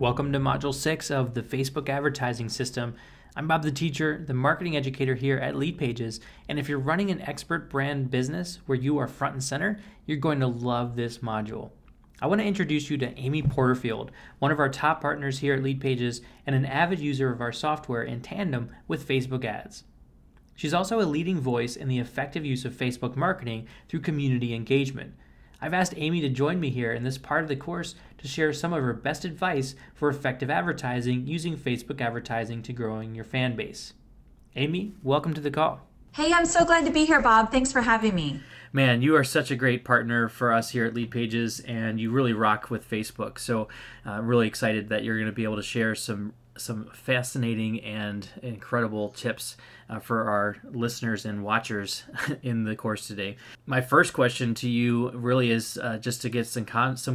Welcome to Module 6 of the Facebook Advertising System. I'm Bob the teacher, the marketing educator here at LeadPages, and if you're running an expert brand business where you are front and center, you're going to love this module. I want to introduce you to Amy Porterfield, one of our top partners here at LeadPages and an avid user of our software in tandem with Facebook ads. She's also a leading voice in the effective use of Facebook marketing through community engagement. I've asked Amy to join me here in this part of the course to share some of her best advice for effective advertising using Facebook advertising to growing your fan base. Amy, welcome to the call. Hey, I'm so glad to be here, Bob. Thanks for having me. Man, you are such a great partner for us here at LeadPages, and you really rock with Facebook. So I'm really excited that you're going to be able to share some fascinating and incredible tips for our listeners and watchers in the course today. My first question to you really is just to get some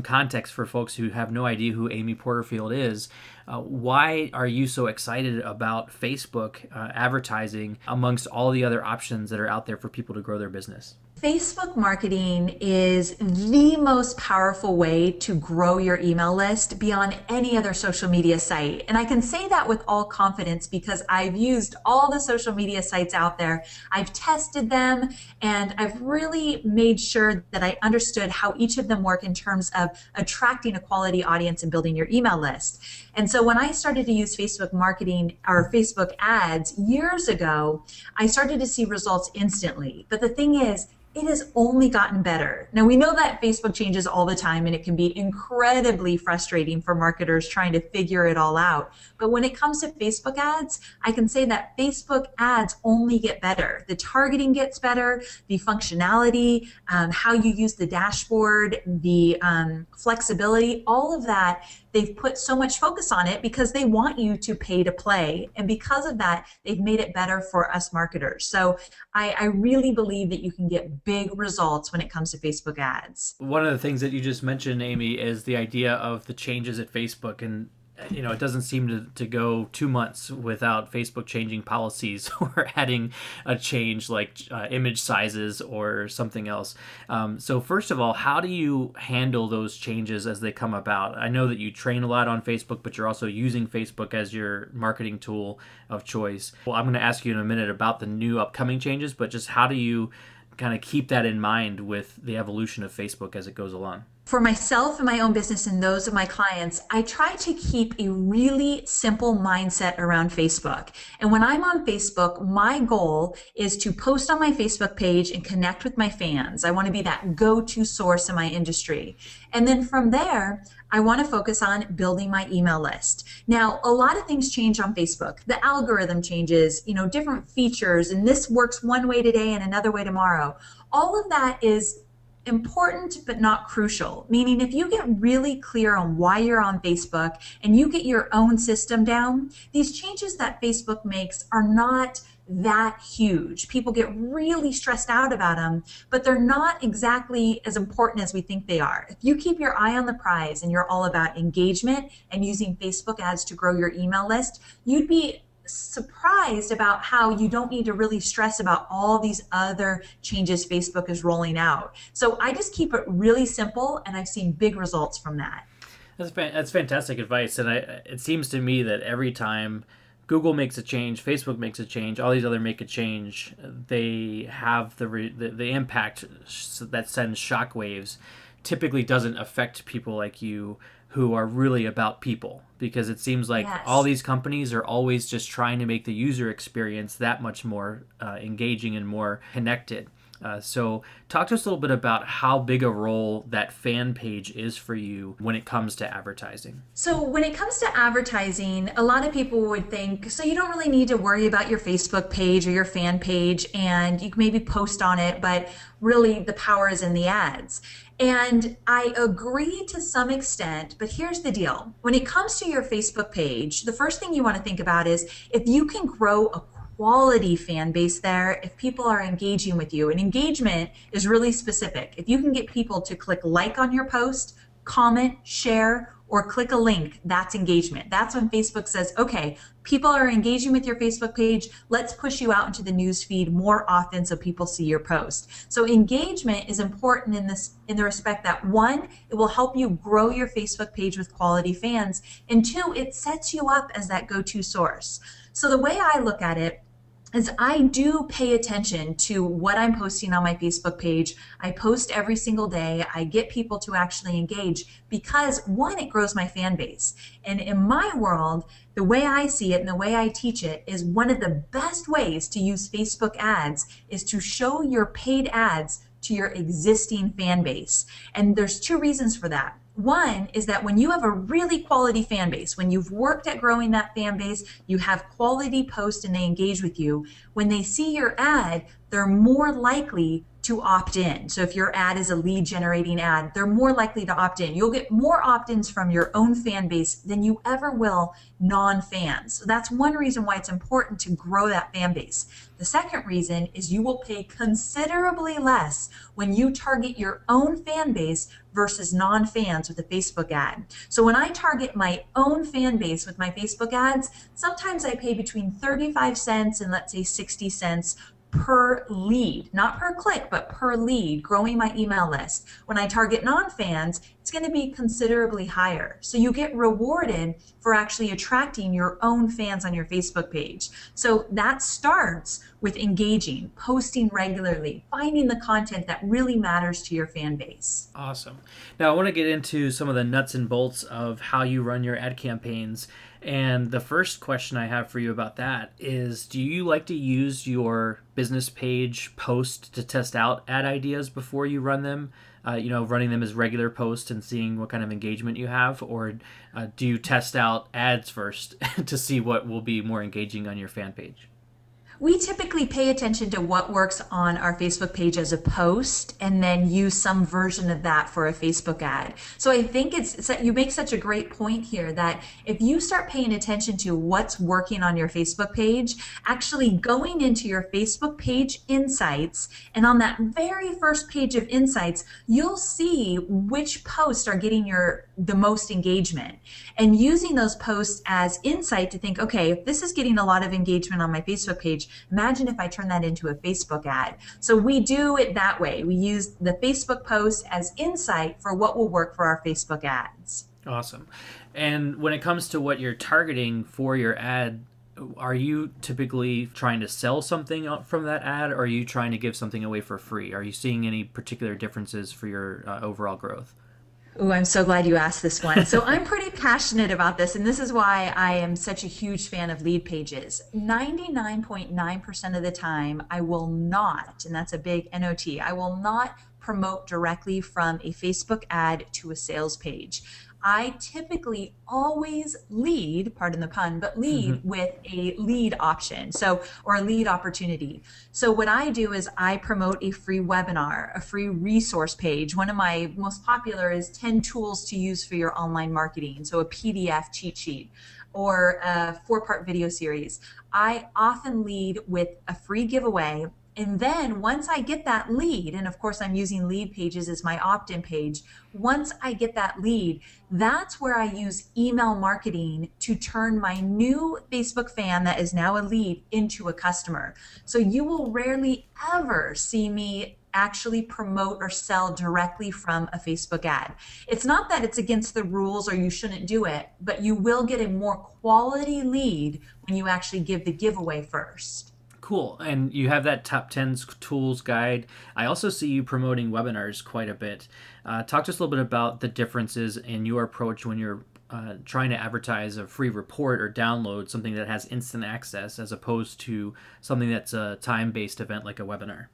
context for folks who have no idea who Amy Porterfield is. Why are you so excited about Facebook advertising amongst all the other options that are out there for people to grow their business? Facebook marketing is the most powerful way to grow your email list beyond any other social media site. And I can say that with all confidence because I've used all the social media sites out there. I've tested them and I've really made sure that I understood how each of them work in terms of attracting a quality audience and building your email list. And so when I started to use Facebook marketing or Facebook ads years ago, I started to see results instantly. But the thing is, it has only gotten better. Now, we know that Facebook changes all the time and it can be incredibly frustrating for marketers trying to figure it all out. But when it comes to Facebook ads, I can say that Facebook ads only get better. The targeting gets better, the functionality, how you use the dashboard, the flexibility, all of that. They've put so much focus on it because they want you to pay to play. And because of that, they've made it better for us marketers. So I really believe that you can get big results when it comes to Facebook ads. One of the things that you just mentioned, Amy, is the idea of the changes at Facebook. And it doesn't seem to go 2 months without Facebook changing policies or adding a change like image sizes or something else. So first of all, how do you handle those changes as they come about? I know that you train a lot on Facebook, but you're also using Facebook as your marketing tool of choice. Well, I'm going to ask you in a minute about the new upcoming changes, but just how do you kind of keep that in mind with the evolution of Facebook as it goes along? For myself and my own business and those of my clients, I try to keep a really simple mindset around Facebook. And when I'm on Facebook, my goal is to post on my Facebook page and connect with my fans. I want to be that go-to source in my industry. And then from there, I want to focus on building my email list. Now, a lot of things change on Facebook. The algorithm changes, different features, and this works one way today and another way tomorrow. All of that is important but not crucial, meaning if you get really clear on why you're on Facebook and you get your own system down, these changes that Facebook makes are not that huge. People get really stressed out about them, but they're not exactly as important as we think they are. If you keep your eye on the prize and you're all about engagement and using Facebook ads to grow your email list, you'd be surprised about how you don't need to really stress about all these other changes Facebook is rolling out. So I just keep it really simple, and I've seen big results from that. That's fantastic advice, and it seems to me that every time Google makes a change, Facebook makes a change, all these other make a change, they have the impact that sends shockwaves typically doesn't affect people like you who are really about people, because it seems like all these companies are always just trying to make the user experience that much more engaging and more connected. So talk to us a little bit about how big a role that fan page is for you when it comes to advertising. So when it comes to advertising, a lot of people would think, so you don't really need to worry about your Facebook page or your fan page, and you can maybe post on it, but really the power is in the ads. And I agree to some extent, but here's the deal. When it comes to your Facebook page, the first thing you want to think about is if you can grow a quality fan base there, if people are engaging with you. And engagement is really specific. If you can get people to click like on your post, comment, share, or click a link, that's engagement. That's when Facebook says, okay, people are engaging with your Facebook page. Let's push you out into the news feed more often so people see your post. So engagement is important in the respect that one, it will help you grow your Facebook page with quality fans, and two, it sets you up as that go-to source. So the way I look at it is I do pay attention to what I'm posting on my Facebook page. I post every single day. I get people to actually engage because one, it grows my fan base. And in my world, the way I see it and the way I teach it is one of the best ways to use Facebook ads is to show your paid ads to your existing fan base. And there's two reasons for that. One is that when you have a really quality fan base, when you've worked at growing that fan base, you have quality posts and they engage with you, when they see your ad, they're more likely to opt in. So if your ad is a lead generating ad, they're more likely to opt in. You'll get more opt-ins from your own fan base than you ever will non-fans. So that's one reason why it's important to grow that fan base. The second reason is you will pay considerably less when you target your own fan base versus non-fans with a Facebook ad. So when I target my own fan base with my Facebook ads, sometimes I pay between 35 cents and let's say 60 cents per lead, not per click, but per lead, growing my email list. When I target non-fans, it's going to be considerably higher. So you get rewarded for actually attracting your own fans on your Facebook page. So that starts with engaging, posting regularly, finding the content that really matters to your fan base. Awesome. Now I want to get into some of the nuts and bolts of how you run your ad campaigns. And the first question I have for you about that is, do you like to use your business page post to test out ad ideas before you run them? Running them as regular posts and seeing what kind of engagement you have? Or do you test out ads first to see what will be more engaging on your fan page? We typically pay attention to what works on our Facebook page as a post and then use some version of that for a Facebook ad. So I think you make such a great point here that if you start paying attention to what's working on your Facebook page, actually going into your Facebook page insights, and on that very first page of insights, you'll see which posts are getting the most engagement, and using those posts as insight to think, okay, if this is getting a lot of engagement on my Facebook page, imagine if I turn that into a Facebook ad. So we do it that way. We use the Facebook post as insight for what will work for our Facebook ads. Awesome. And when it comes to what you're targeting for your ad, are you typically trying to sell something from that ad, or are you trying to give something away for free? Are you seeing any particular differences for your overall growth? Oh, I'm so glad you asked this one. So I'm pretty passionate about this, and this is why I am such a huge fan of LeadPages. 99.9% of the time, I will not, and that's a big NOT, I will not promote directly from a Facebook ad to a sales page. I typically always lead, pardon the pun, but lead with a lead option, or a lead opportunity. So what I do is I promote a free webinar, a free resource page. One of my most popular is 10 tools to use for your online marketing. So a PDF cheat sheet or a 4-part video series. I often lead with a free giveaway. And then once I get that lead, and of course I'm using LeadPages as my opt-in page, once I get that lead, that's where I use email marketing to turn my new Facebook fan that is now a lead into a customer. So you will rarely ever see me actually promote or sell directly from a Facebook ad. It's not that it's against the rules or you shouldn't do it, but you will get a more quality lead when you actually give the giveaway first. Cool. And you have that top 10 tools guide. I also see you promoting webinars quite a bit. Talk to us a little bit about the differences in your approach when you're trying to advertise a free report or download something that has instant access as opposed to something that's a time-based event like a webinar.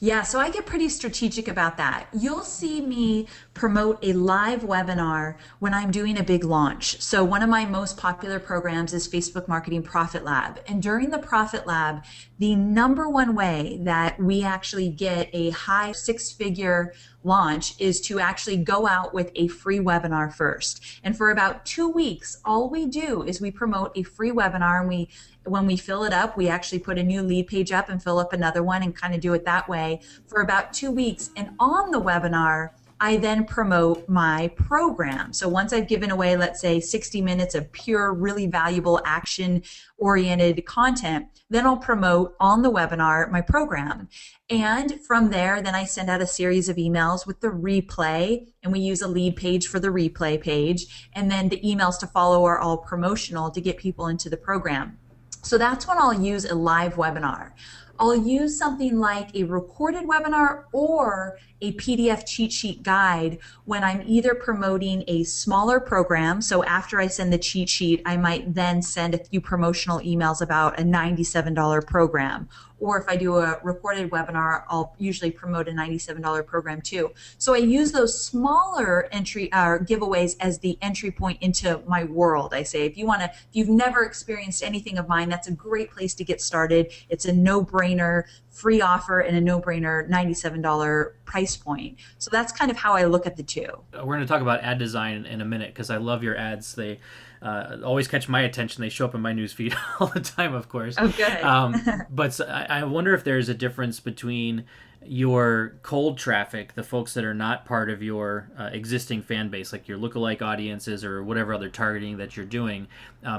Yeah, so I get pretty strategic about that. You'll see me promote a live webinar when I'm doing a big launch. So one of my most popular programs is Facebook Marketing Profit Lab. And during the Profit Lab, the number one way that we actually get a high 6-figure launch is to actually go out with a free webinar first. And for about 2 weeks, all we do is we promote a free webinar, and when we fill it up, we actually put a new lead page up and fill up another one and kind of do it that way for about 2 weeks. And on the webinar, I then promote my program. So once I've given away, let's say 60 minutes of pure, really valuable action oriented content, then I'll promote on the webinar my program. And from there, then I send out a series of emails with the replay, and we use a lead page for the replay page. And then the emails to follow are all promotional to get people into the program. So that's when I'll use a live webinar. I'll use something like a recorded webinar or a PDF cheat sheet guide when I'm either promoting a smaller program. So after I send the cheat sheet, I might then send a few promotional emails about a $97 program. Or if I do a recorded webinar, I'll usually promote a $97 program too. So I use those smaller entry giveaways as the entry point into my world. I say, if you've never experienced anything of mine, that's a great place to get started. It's a no-brainer free offer and a no-brainer $97 price point. So that's kind of how I look at the two. We're going to talk about ad design in a minute because I love your ads. They always catch my attention. They show up in my newsfeed all the time, of course. Oh, good. But I wonder if there's a difference between your cold traffic, the folks that are not part of your existing fan base, like your lookalike audiences or whatever other targeting that you're doing.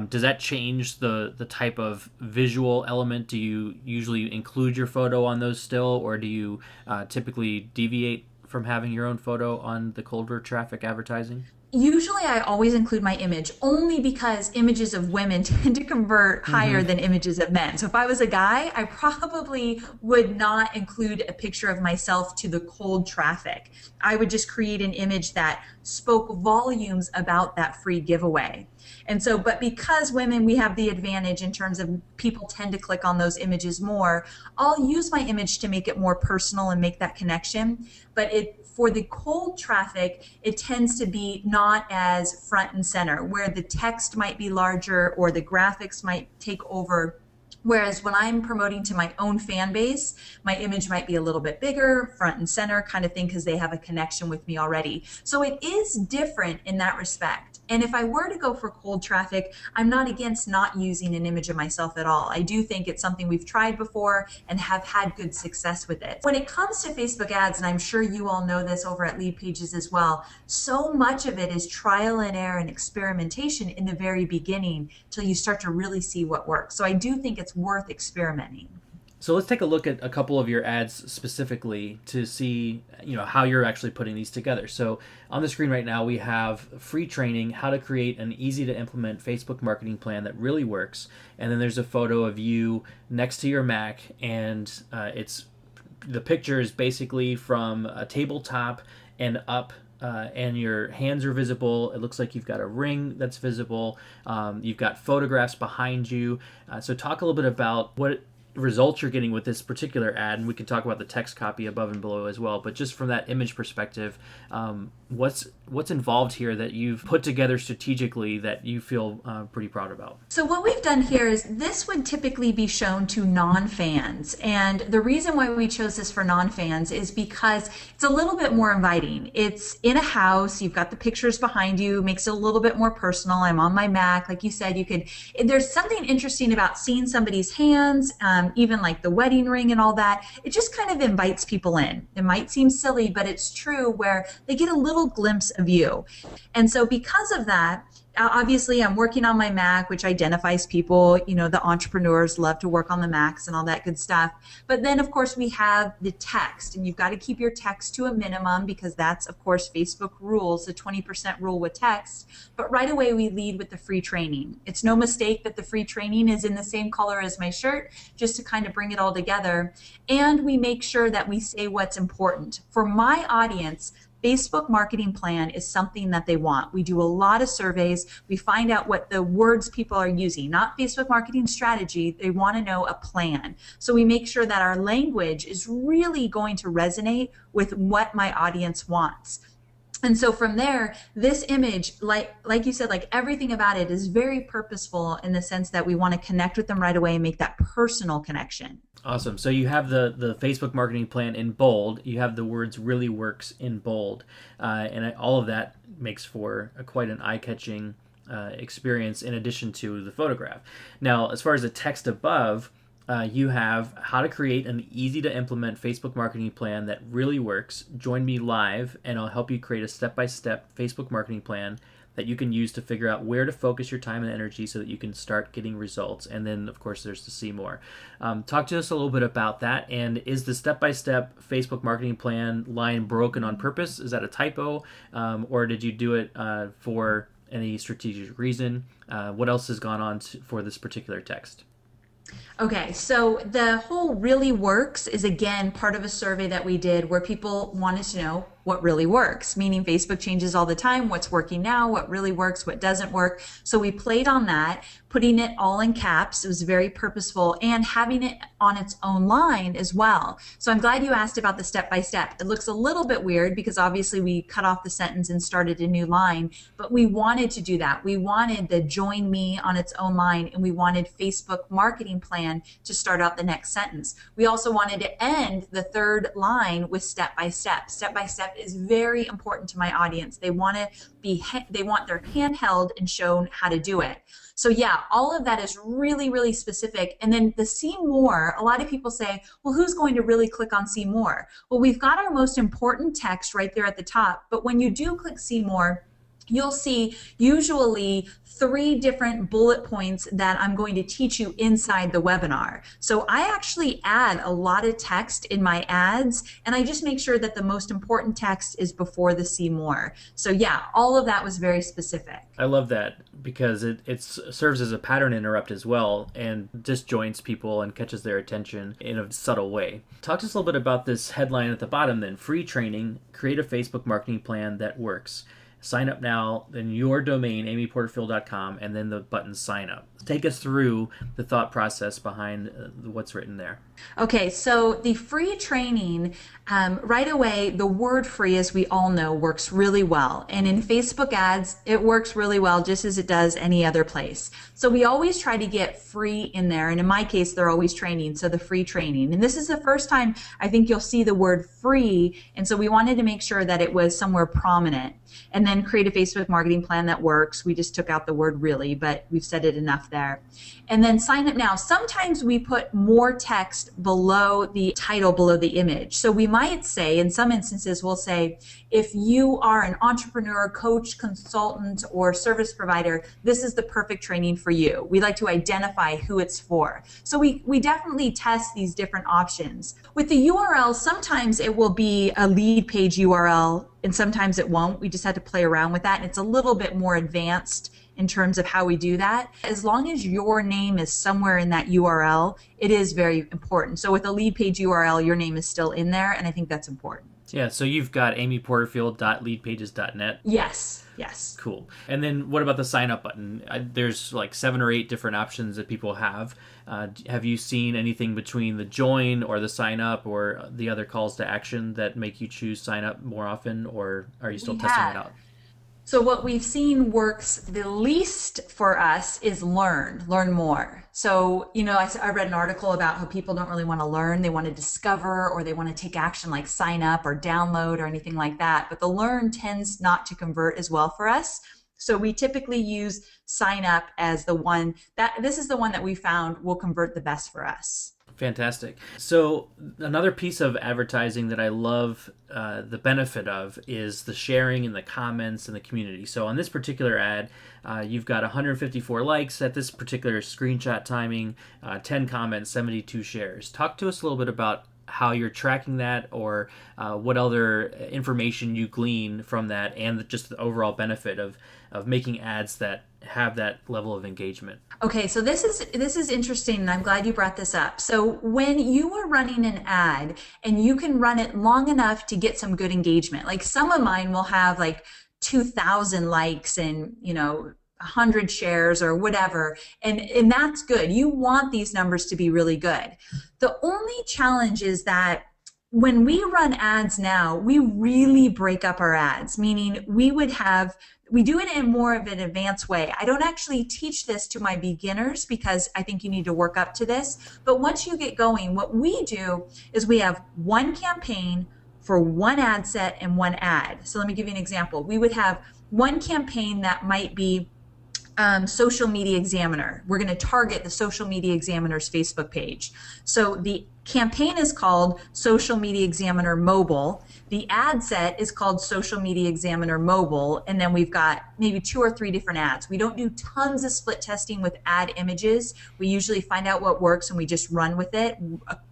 Does that change the type of visual element? Do you usually include your photo on those still, or do you typically deviate from having your own photo on the colder traffic advertising? Usually I always include my image only because images of women tend to convert higher than images of men. So if I was a guy, I probably would not include a picture of myself to the cold traffic. I would just create an image that spoke volumes about that free giveaway. And so, but because women, we have the advantage in terms of people tend to click on those images more, I'll use my image to make it more personal and make that connection. But for the cold traffic, it tends to be not as front and center, where the text might be larger or the graphics might take over. Whereas when I'm promoting to my own fan base, my image might be a little bit bigger, front and center kind of thing, because they have a connection with me already. So it is different in that respect. And if I were to go for cold traffic, I'm not against not using an image of myself at all. I do think it's something we've tried before and have had good success with it. When it comes to Facebook ads, and I'm sure you all know this over at LeadPages as well, so much of it is trial and error and experimentation in the very beginning till you start to really see what works. So I do think it's worth experimenting. So let's take a look at a couple of your ads specifically to see, how you're actually putting these together. So on the screen right now, we have free training, how to create an easy to implement Facebook marketing plan that really works. And then there's a photo of you next to your Mac, and the picture is basically from a tabletop and up. And your hands are visible. It looks like you've got a ring that's visible. You've got photographs behind you. So talk a little bit about what results you're getting with this particular ad, and we can talk about the text copy above and below as well. But just from that image perspective, what's involved here that you've put together strategically that you feel pretty proud about? So what we've done here is this would typically be shown to non-fans. And the reason why we chose this for non-fans is because it's a little bit more inviting. It's in a house, you've got the pictures behind you, makes it a little bit more personal. I'm on my Mac, like you said, there's something interesting about seeing somebody's hands, even like the wedding ring and all that. It just kind of invites people in. It might seem silly, but it's true, where they get a little glimpse of you. And so because of that, obviously I'm working on my Mac, which identifies people, the entrepreneurs love to work on the Macs and all that good stuff. But then of course we have the text, and you've got to keep your text to a minimum because that's of course Facebook rules, the 20% rule with text. But right away we lead with the free training. It's no mistake that the free training is in the same color as my shirt, just to kind of bring it all together. And we make sure that we say what's important. For my audience, Facebook marketing plan is something that they want. We do a lot of surveys. We find out what the words people are using, not Facebook marketing strategy. They want to know a plan. So we make sure that our language is really going to resonate with what my audience wants. And so from there, this image, like you said, like everything about it is very purposeful in the sense that we want to connect with them right away and make that personal connection. Awesome. So you have the Facebook marketing plan in bold. You have the words "really works" in bold, and all of that makes for quite an eye-catching experience. In addition to the photograph. Now, as far as the text above, you have how to create an easy to implement Facebook marketing plan that really works. Join me live and I'll help you create a step-by-step Facebook marketing plan that you can use to figure out where to focus your time and energy so that you can start getting results. And then, of course, there's the see more. Talk to us a little bit about that. And is the step-by-step Facebook marketing plan line broken on purpose? Is that a typo? Or did you do it for any strategic reason? What else has gone on for this particular text? Okay, so the whole really works is again part of a survey that we did where people wanted to know what really works, meaning Facebook changes all the time, what's working now, what really works, what doesn't work. So we played on that, putting it all in caps. It was very purposeful and having it on its own line as well. So I'm glad you asked about the step-by-step. It looks a little bit weird because obviously we cut off the sentence and started a new line, but we wanted to do that. We wanted the join me on its own line and we wanted Facebook marketing plan to start out the next sentence. We also wanted to end the third line with step-by-step. Step-by-step is very important to my audience. They want their hand held and shown how to do it. So yeah, all of that is really, really specific. And then the see more, a lot of people say, well, who's going to really click on see more? Well, we've got our most important text right there at the top. But when you do click see more, you'll see usually 3 different bullet points that I'm going to teach you inside the webinar. So I actually add a lot of text in my ads, and I just make sure that the most important text is before the see more. So yeah, all of that was very specific. I love that because it serves as a pattern interrupt as well and disjoints people and catches their attention in a subtle way. Talk to us a little bit about this headline at the bottom then. Free training, create a Facebook marketing plan that works. Sign up now, then your domain, amyporterfield.com, and then the button sign up. Take us through the thought process behind what's written there. Okay, so the free training, right away, the word free, as we all know, works really well. And in Facebook ads, it works really well just as it does any other place. So we always try to get free in there. And in my case, they're always training, so the free training. And this is the first time I think you'll see the word free. And so we wanted to make sure that it was somewhere prominent. And then create a Facebook marketing plan that works. We just took out the word really, but we've said it enough there. And then sign up now. Sometimes we put more text below the title, below the image. So we might say, in some instances, we'll say, if you are an entrepreneur, coach, consultant, or service provider, this is the perfect training for you. We like to identify who it's for. So we definitely test these different options. With the URL, sometimes it will be a lead page URL, and sometimes it won't. We just had to play around with that, and it's a little bit more advanced in terms of how we do that. As long as your name is somewhere in that URL, it is very important. So with a lead page URL, your name is still in there, and I think that's important. Yeah, so you've got amyporterfield.leadpages.net. Yes, yes. Cool. And then what about the sign up button? There's like 7 or 8 different options that people have. Have you seen anything between the join or the sign up or the other calls to action that make you choose sign up more often, or are you still testing it out? So what we've seen works the least for us is learn more. So, I read an article about how people don't really want to learn. They want to discover or they want to take action like sign up or download or anything like that. But the learn tends not to convert as well for us. So we typically use sign up as the one this is the one that we found will convert the best for us. Fantastic. So another piece of advertising that I love the benefit of is the sharing and the comments and the community. So on this particular ad, you've got 154 likes at this particular screenshot timing, 10 comments, 72 shares. Talk to us a little bit about how you're tracking that, or what other information you glean from that, and just the overall benefit of making ads that have that level of engagement. Okay, so this is interesting, and I'm glad you brought this up. So when you are running an ad and you can run it long enough to get some good engagement, like some of mine will have like 2,000 likes and 100 shares or whatever, and that's good. You want these numbers to be really good. The only challenge is that when we run ads now, we really break up our ads, meaning we do it in more of an advanced way. I don't actually teach this to my beginners because I think you need to work up to this. But once you get going, what we do is we have one campaign for one ad set and one ad. So let me give you an example. We would have one campaign that might be Social Media Examiner. We're going to target the Social Media Examiner's Facebook page. So the campaign is called Social Media Examiner Mobile. The ad set is called Social Media Examiner Mobile. And then we've got maybe 2 or 3 different ads. We don't do tons of split testing with ad images. We usually find out what works and we just run with it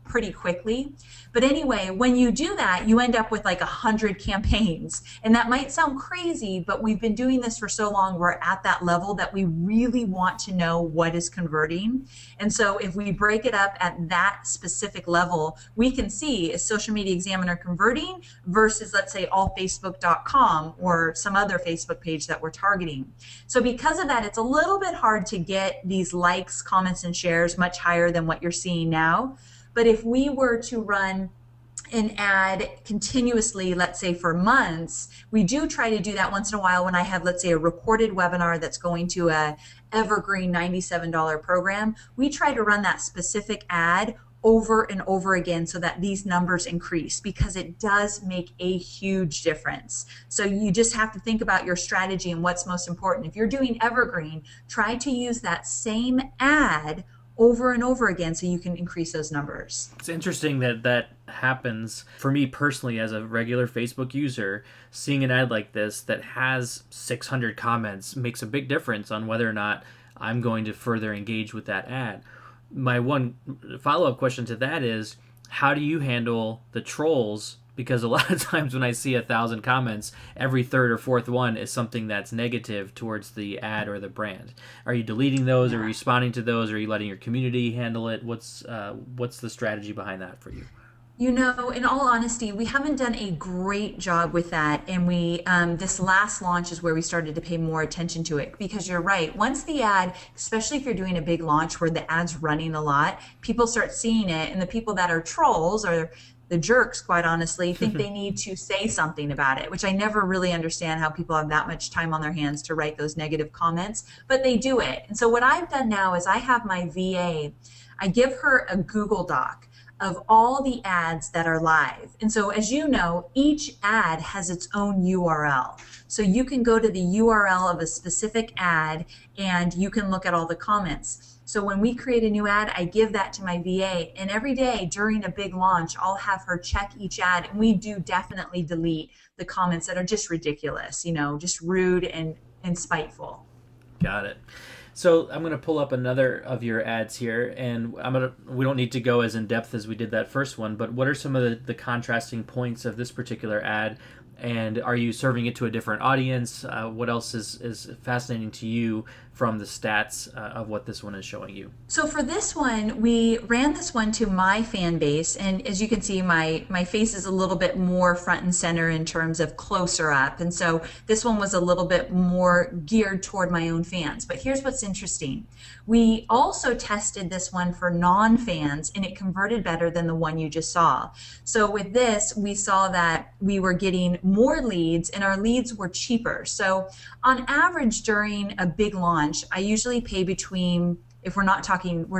pretty quickly. But anyway, when you do that, you end up with like 100 campaigns. And that might sound crazy, but we've been doing this for so long, we're at that level that we really want to know what is converting. And so if we break it up at that specific level, we can see, is Social Media Examiner converting versus, let's say, allfacebook.com or some other Facebook page that we're targeting. So because of that, it's a little bit hard to get these likes, comments, and shares much higher than what you're seeing now. But if we were to run an ad continuously, let's say for months, we do try to do that once in a while when I have, let's say, a recorded webinar that's going to a evergreen $97 program. We try to run that specific ad over and over again so that these numbers increase, because it does make a huge difference. So you just have to think about your strategy and what's most important. If you're doing evergreen, try to use that same ad over and over again so you can increase those numbers. It's interesting that that happens. For me personally, as a regular Facebook user, seeing an ad like this that has 600 comments makes a big difference on whether or not I'm going to further engage with that ad. My one follow-up question to that is, how do you handle the trolls? Because a lot of times when I see 1,000 comments, every third or fourth one is something that's negative towards the ad or the brand. Are you deleting those? Are you responding to those? Are you letting your community handle it? What's the strategy behind that for you? You know, in all honesty, we haven't done a great job with that. And we, this last launch is where we started to pay more attention to it, because you're right. Once the ad, especially if you're doing a big launch where the ad's running a lot, people start seeing it, and the people that are trolls or the jerks, quite honestly, think they need to say something about it, which I never really understand how people have that much time on their hands to write those negative comments, but they do it. And so what I've done now is I have my VA, I give her a Google Doc of all the ads that are live. And so as you know, each ad has its own URL. So you can go to the URL of a specific ad and you can look at all the comments. So when we create a new ad, I give that to my VA, and every day during a big launch, I'll have her check each ad, and we do definitely delete the comments that are just ridiculous, you know, just rude and spiteful. Got it. So I'm going to pull up another of your ads here, and we don't need to go as in depth as we did that first one, but what are some of the contrasting points of this particular ad? And are you serving it to a different audience? What else is fascinating to you from the stats of what this one is showing you? So for this one, we ran this one to my fan base, and as you can see, my face is a little bit more front and center in terms of closer up, and so this one was a little bit more geared toward my own fans. But here's what's interesting. We also tested this one for non-fans, and it converted better than the one you just saw. So with this, we saw that we were getting more leads, and our leads were cheaper. So on average during a big launch, I usually pay between, if we're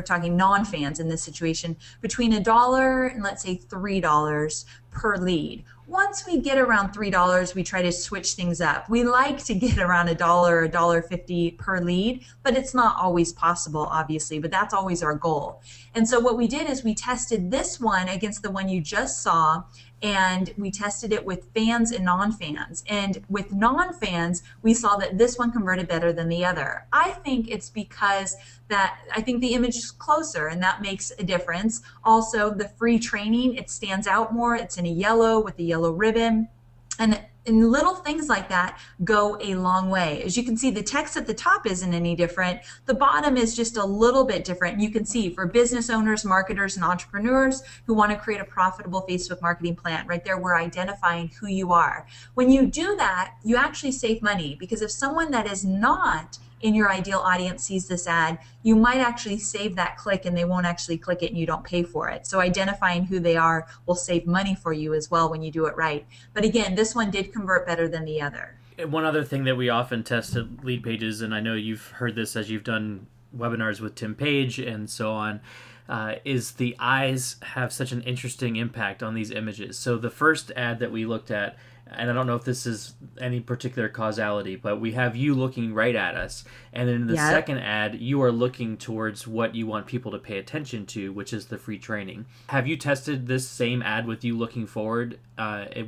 talking non-fans in this situation, between $1 and let's say $3 per lead. Once we get around $3, we try to switch things up. We like to get around $1, $1.50 per lead, but it's not always possible, obviously, but that's always our goal. And so what we did is we tested this one against the one you just saw, and we tested it with fans and non-fans. And with non-fans, we saw that this one converted better than the other. I think it's because I think the image is closer, and that makes a difference. Also, the free training, it stands out more. It's in a yellow with a yellow ribbon. And little things like that go a long way. As you can see, the text at the top isn't any different. The bottom is just a little bit different. You can see for business owners, marketers, and entrepreneurs who want to create a profitable Facebook marketing plan, right there we're identifying who you are. When you do that, you actually save money, because if someone that is not in your ideal audience sees this ad, you might actually save that click and they won't actually click it and you don't pay for it. So identifying who they are will save money for you as well when you do it right. But again, this one did convert better than the other. One other thing that we often test at LeadPages, and I know you've heard this as you've done webinars with Tim Page and so on, is the eyes have such an interesting impact on these images. So the first ad that we looked at and I don't know if this is any particular causality, but we have you looking right at us. And then in the Yeah. second ad, you are looking towards what you want people to pay attention to, which is the free training. Have you tested this same ad with you looking forward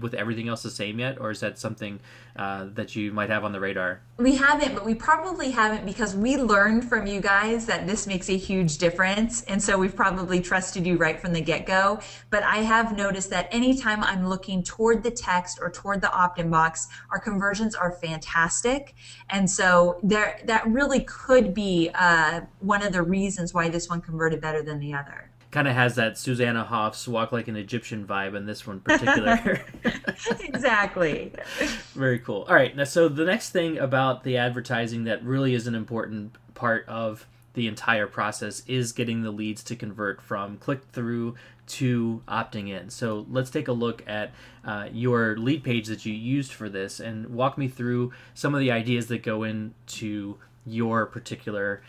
with everything else the same yet? Or is that something that you might have on the radar? We haven't, but we probably haven't because we learned from you guys that this makes a huge difference. And so we've probably trusted you right from the get-go. But I have noticed that anytime I'm looking toward the text or toward the opt-in box, our conversions are fantastic. And so that really could be one of the reasons why this one converted better than the other. Kind of has that Susanna Hoffs walk like an Egyptian vibe in this one particular. Exactly. Very cool. All right. Now, so the next thing about the advertising that really is an important part of the entire process is getting the leads to convert from click through to opting in. So let's take a look at your lead page that you used for this and walk me through some of the ideas that go into your particular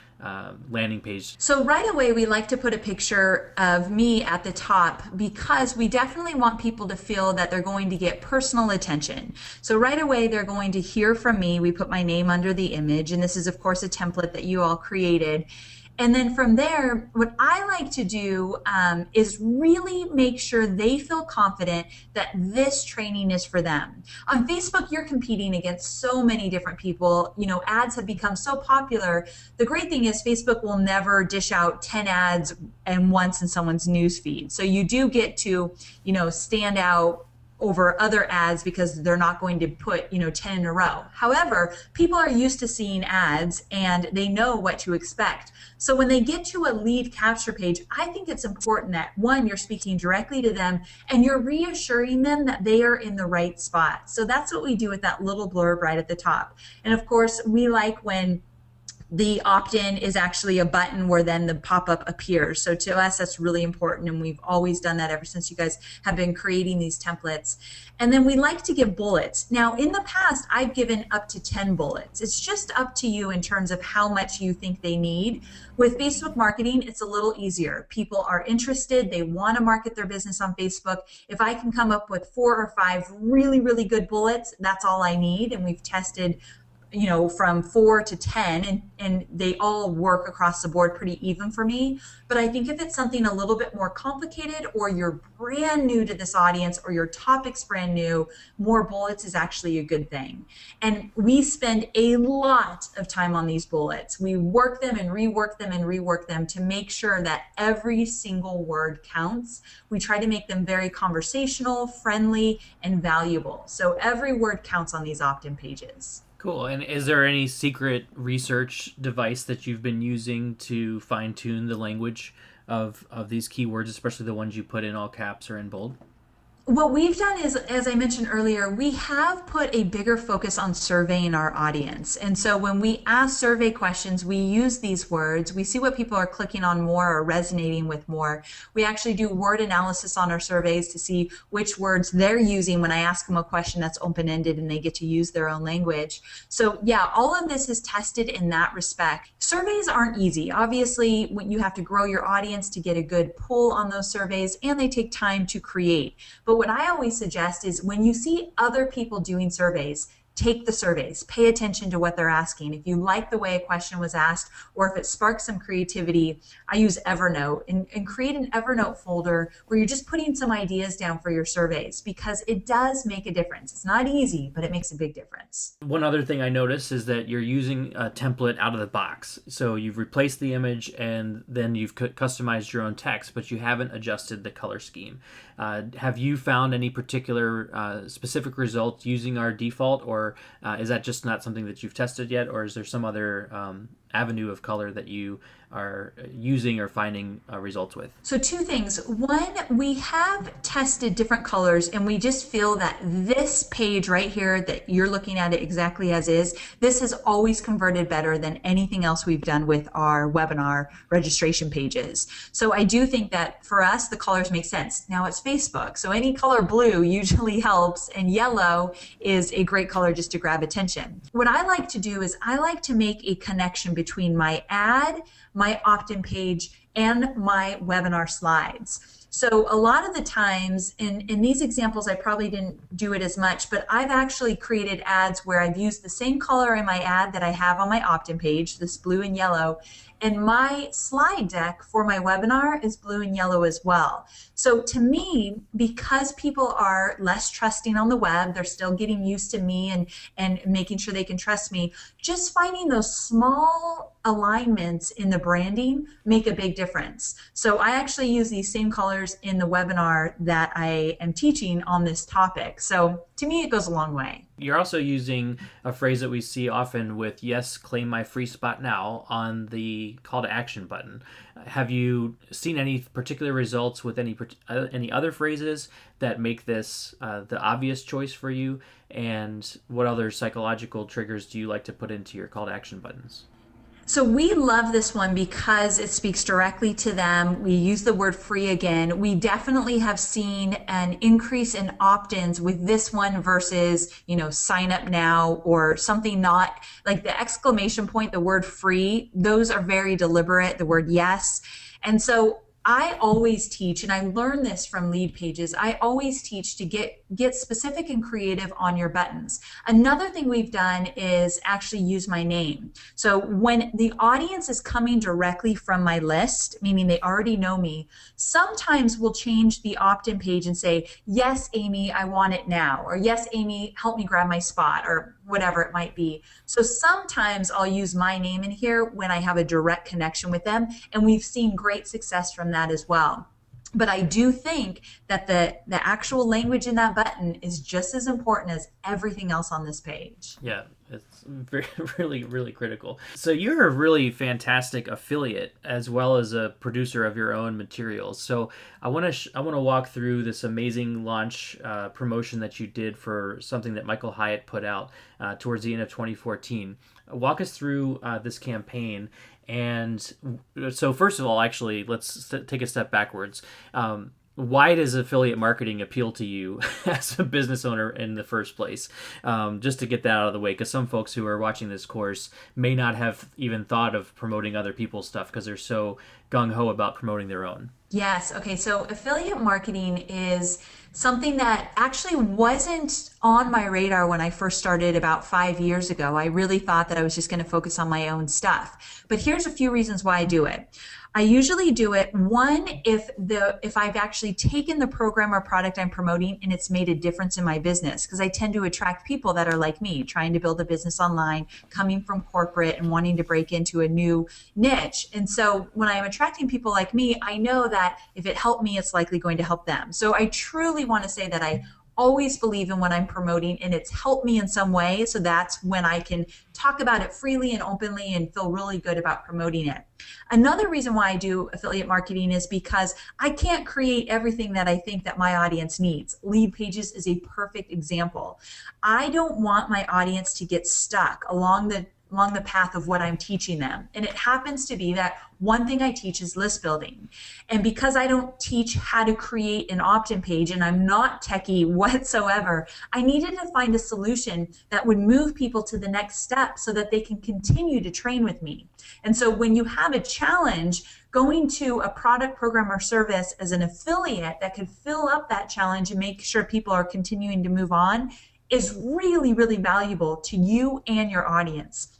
landing page. So right away, we like to put a picture of me at the top because we definitely want people to feel that they're going to get personal attention. So right away, they're going to hear from me. We put my name under the image, and this is, of course, a template that you all created. And then from there, what I like to do is really make sure they feel confident that this training is for them. On Facebook, you're competing against so many different people. You know, ads have become so popular. The great thing is Facebook will never dish out 10 ads and once in someone's news feed. So you do get to, you know, stand out over other ads because they're not going to put, you know, 10 in a row. However, people are used to seeing ads and they know what to expect. So when they get to a lead capture page, I think it's important that one, you're speaking directly to them and you're reassuring them that they are in the right spot. So that's what we do with that little blurb right at the top. And of course, we like when the opt-in is actually a button where then the pop-up appears. So to us, that's really important, and we've always done that ever since you guys have been creating these templates. And then we like to give bullets. Now, in the past, I've given up to 10 bullets. It's just up to you in terms of how much you think they need. With Facebook marketing, it's a little easier. People are interested. They want to market their business on Facebook. If I can come up with 4 or 5 really, really good bullets, that's all I need. And we've tested, you know, from 4 to 10, and they all work across the board pretty even for me. But I think if it's something a little bit more complicated, or you're brand new to this audience, or your topic's brand new, more bullets is actually a good thing. And we spend a lot of time on these bullets. We work them and rework them and rework them to make sure that every single word counts. We try to make them very conversational, friendly, and valuable. So every word counts on these opt-in pages. Cool. And is there any secret research device that you've been using to fine tune the language of these keywords, especially the ones you put in all caps or in bold? What we've done is, as I mentioned earlier, we have put a bigger focus on surveying our audience. And so when we ask survey questions, we use these words. We see what people are clicking on more or resonating with more. We actually do word analysis on our surveys to see which words they're using when I ask them a question that's open-ended and they get to use their own language. So yeah, all of this is tested in that respect. Surveys aren't easy. Obviously, when you have to grow your audience to get a good pull on those surveys, and they take time to create. But what I always suggest is when you see other people doing surveys, take the surveys, pay attention to what they're asking. If you like the way a question was asked, or if it sparks some creativity, I use Evernote and create an Evernote folder where you're just putting some ideas down for your surveys, because it does make a difference. It's not easy, but it makes a big difference. One other thing I noticed is that you're using a template out of the box. So you've replaced the image and then you've customized your own text, but you haven't adjusted the color scheme. Have you found any particular specific results using our default, or is that just not something that you've tested yet, or is there some other avenue of color that you are using or finding results with? So two things. One, we have tested different colors, and we just feel that this page right here that you're looking at it exactly as is, this has always converted better than anything else we've done with our webinar registration pages. So I do think that for us, the colors make sense. Now it's Facebook, so any color blue usually helps, and yellow is a great color just to grab attention. What I like to do is I like to make a connection between my ad, my opt-in page, and my webinar slides. So a lot of the times in these examples, I probably didn't do it as much, but I've actually created ads where I've used the same color in my ad that I have on my opt-in page, this blue and yellow, and my slide deck for my webinar is blue and yellow as well. So to me, because people are less trusting on the web, they're still getting used to me and making sure they can trust me, just finding those small alignments in the branding make a big difference. So I actually use these same colors in the webinar that I am teaching on this topic. So to me, it goes a long way. You're also using a phrase that we see often with "yes, claim my free spot now" on the call to action button. Have you seen any particular results with any other phrases that make this the obvious choice for you? And what other psychological triggers do you like to put into your call to action buttons? So we love this one because it speaks directly to them. We use the word free again. We definitely have seen an increase in opt-ins with this one versus, sign up now or something not like the exclamation point, the word free. Those are very deliberate, the word yes. And so I always teach, and I learned this from LeadPages, I always teach to get specific and creative on your buttons. Another thing we've done is actually use my name. So when the audience is coming directly from my list, meaning they already know me, sometimes we'll change the opt-in page and say, yes, Amy, I want it now, or yes, Amy, help me grab my spot, or whatever it might be. So sometimes I'll use my name in here when I have a direct connection with them, and we've seen great success from that as well. But I do think that the actual language in that button is just as important as everything else on this page. Yeah, it's very, really, really critical. So you're a really fantastic affiliate as well as a producer of your own materials. So I want to walk through this amazing launch promotion that you did for something that Michael Hyatt put out towards the end of 2014. Walk us through this campaign. And so first of all, actually, let's take a step backwards. Why does affiliate marketing appeal to you as a business owner in the first place? Just to get that out of the way, because some folks who are watching this course may not have even thought of promoting other people's stuff because they're so gung-ho about promoting their own. Yes. Okay. So affiliate marketing is something that actually wasn't on my radar when I first started about 5 years ago. I really thought that I was just going to focus on my own stuff. But here's a few reasons why I do it. I usually do it, one, if I've actually taken the program or product I'm promoting and it's made a difference in my business, because I tend to attract people that are like me, trying to build a business online, coming from corporate and wanting to break into a new niche. And so when I'm attracting people like me, I know that if it helped me, it's likely going to help them. So I truly want to say that I always believe in what I'm promoting and it's helped me in some way. So that's when I can talk about it freely and openly and feel really good about promoting it. Another reason why I do affiliate marketing is because I can't create everything that I think that my audience needs. LeadPages is a perfect example. I don't want my audience to get stuck along the path of what I'm teaching them. And it happens to be that one thing I teach is list building. And because I don't teach how to create an opt-in page and I'm not techie whatsoever, I needed to find a solution that would move people to the next step so that they can continue to train with me. And so when you have a challenge, going to a product, program, or service as an affiliate that could fill up that challenge and make sure people are continuing to move on is really, really valuable to you and your audience.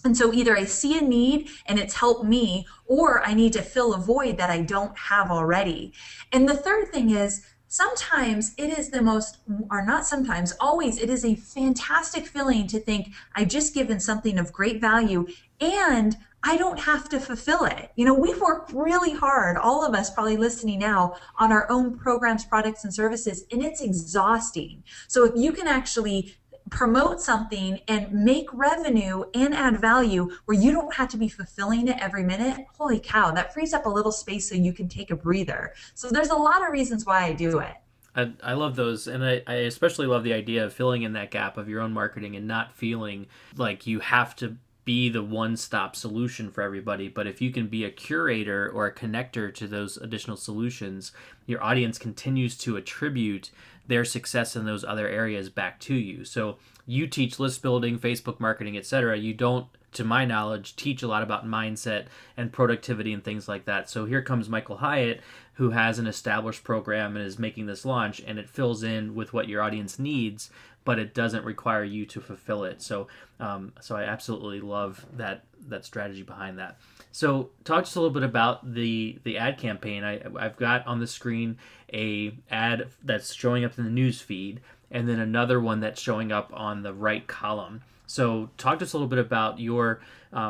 And so either I see a need and it's helped me, or I need to fill a void that I don't have already. And the third thing is, sometimes it is the most, or not sometimes, always, it is a fantastic feeling to think I've just given something of great value and I don't have to fulfill it. We've worked really hard, all of us probably listening now, on our own programs, products, and services, and it's exhausting. So if you can actually promote something and make revenue and add value where you don't have to be fulfilling it every minute, holy cow, that frees up a little space so you can take a breather. So there's a lot of reasons why I do it. I love those, and I especially love the idea of filling in that gap of your own marketing and not feeling like you have to be the one-stop solution for everybody. But if you can be a curator or a connector to those additional solutions, your audience continues to attribute their success in those other areas back to you. So you teach list building, Facebook marketing, etc. You don't to my knowledge, teach a lot about mindset and productivity and things like that. So here comes Michael Hyatt, who has an established program and is making this launch, and it fills in with what your audience needs, but it doesn't require you to fulfill it. So I absolutely love that strategy behind that. So talk to us a little bit about the ad campaign. I've got on the screen a ad that's showing up in the news feed, and then another one that's showing up on the right column. So talk to us a little bit about your,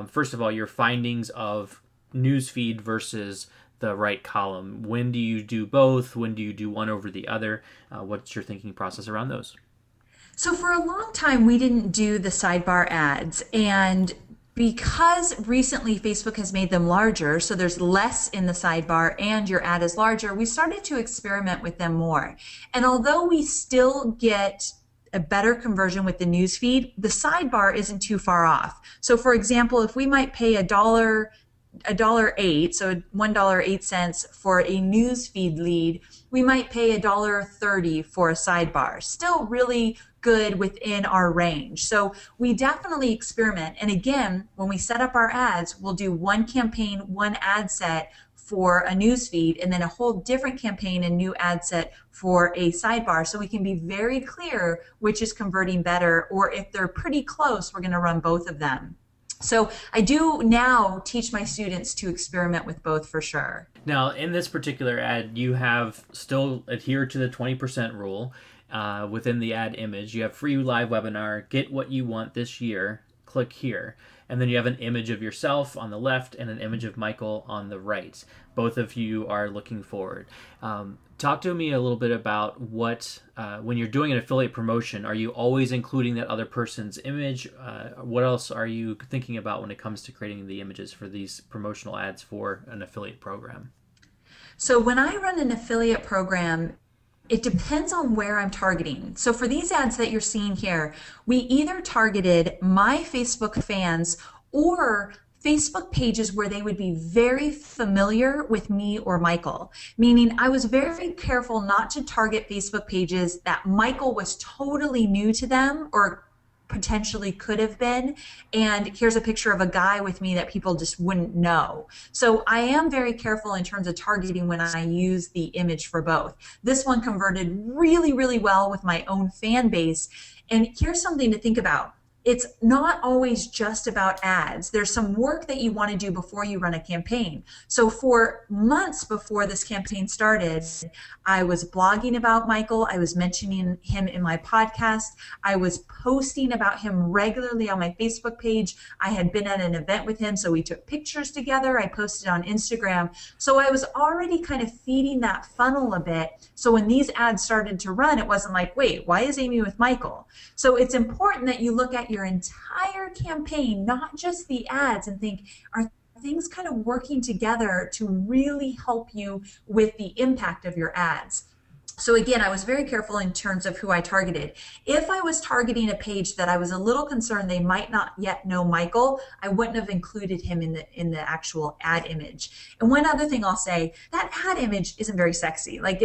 first of all, your findings of newsfeed versus the right column. When do you do both? When do you do one over the other? What's your thinking process around those? So for a long time, we didn't do the sidebar ads. And because recently Facebook has made them larger, so there's less in the sidebar and your ad is larger, we started to experiment with them more. And although we still get a better conversion with the newsfeed, the sidebar isn't too far off. So for example, if we might pay $1.08, so $1.08 for a newsfeed lead, we might pay $1.30 for a sidebar. Still really good within our range. So we definitely experiment. And again, when we set up our ads, we'll do one campaign, one ad set for a newsfeed, and then a whole different campaign and new ad set for a sidebar. So we can be very clear which is converting better, or if they're pretty close, we're going to run both of them. So I do now teach my students to experiment with both for sure. Now, in this particular ad, you have still adhered to the 20% rule within the ad image. You have free live webinar, get what you want this year, click here. And then you have an image of yourself on the left and an image of Michael on the right. Both of you are looking forward. Talk to me a little bit about what, when you're doing an affiliate promotion, are you always including that other person's image? What else are you thinking about when it comes to creating the images for these promotional ads for an affiliate program? So when I run an affiliate program, it depends on where I'm targeting. So for these ads that you're seeing here, we either targeted my Facebook fans or Facebook pages where they would be very familiar with me or Michael. Meaning I was very careful not to target Facebook pages that Michael was totally new to them or potentially could have been, and here's a picture of a guy with me that people just wouldn't know. So I am very careful in terms of targeting when I use the image for both. This one converted really, really well with my own fan base, and here's something to think about. It's not always just about ads. There's some work that you want to do before you run a campaign. So for months before this campaign started, I was blogging about Michael. I was mentioning him in my podcast. I was posting about him regularly on my Facebook page. I had been at an event with him, so we took pictures together. I posted on Instagram. So I was already kind of feeding that funnel a bit. So when these ads started to run, it wasn't like, wait, why is Amy with Michael? So it's important that you look at your entire campaign, not just the ads, and think, are things kind of working together to really help you with the impact of your ads? So again, I was very careful in terms of who I targeted. If I was targeting a page that I was a little concerned they might not yet know Michael, I wouldn't have included him in the actual ad image. And one other thing I'll say, that ad image isn't very sexy. Like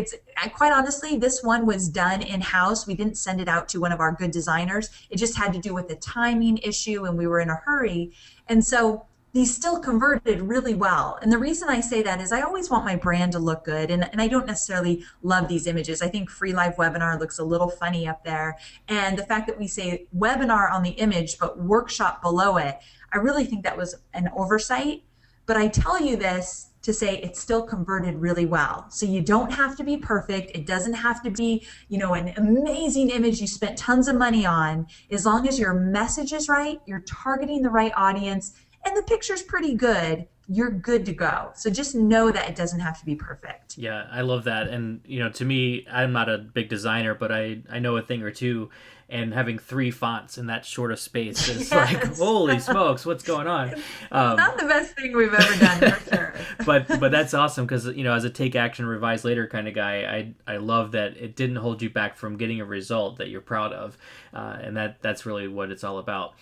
quite honestly, this one was done in-house. We didn't send it out to one of our good designers. It just had to do with the timing issue and we were in a hurry. And so these still converted really well. And the reason I say that is I always want my brand to look good, and I don't necessarily love these images. I think free live webinar looks a little funny up there. And the fact that we say webinar on the image, but workshop below it, I really think that was an oversight. But I tell you this to say it still converted really well. So you don't have to be perfect. It doesn't have to be, an amazing image you spent tons of money on. As long as your message is right, you're targeting the right audience, and the picture's pretty good, you're good to go. So just know that it doesn't have to be perfect. Yeah, I love that. And, to me, I'm not a big designer, but I know a thing or two. And having 3 fonts in that short of space is like, holy smokes, what's going on? It's not the best thing we've ever done, for sure. but that's awesome because, as a take action, revise later kind of guy, I love that it didn't hold you back from getting a result that you're proud of. And that's really what it's all about.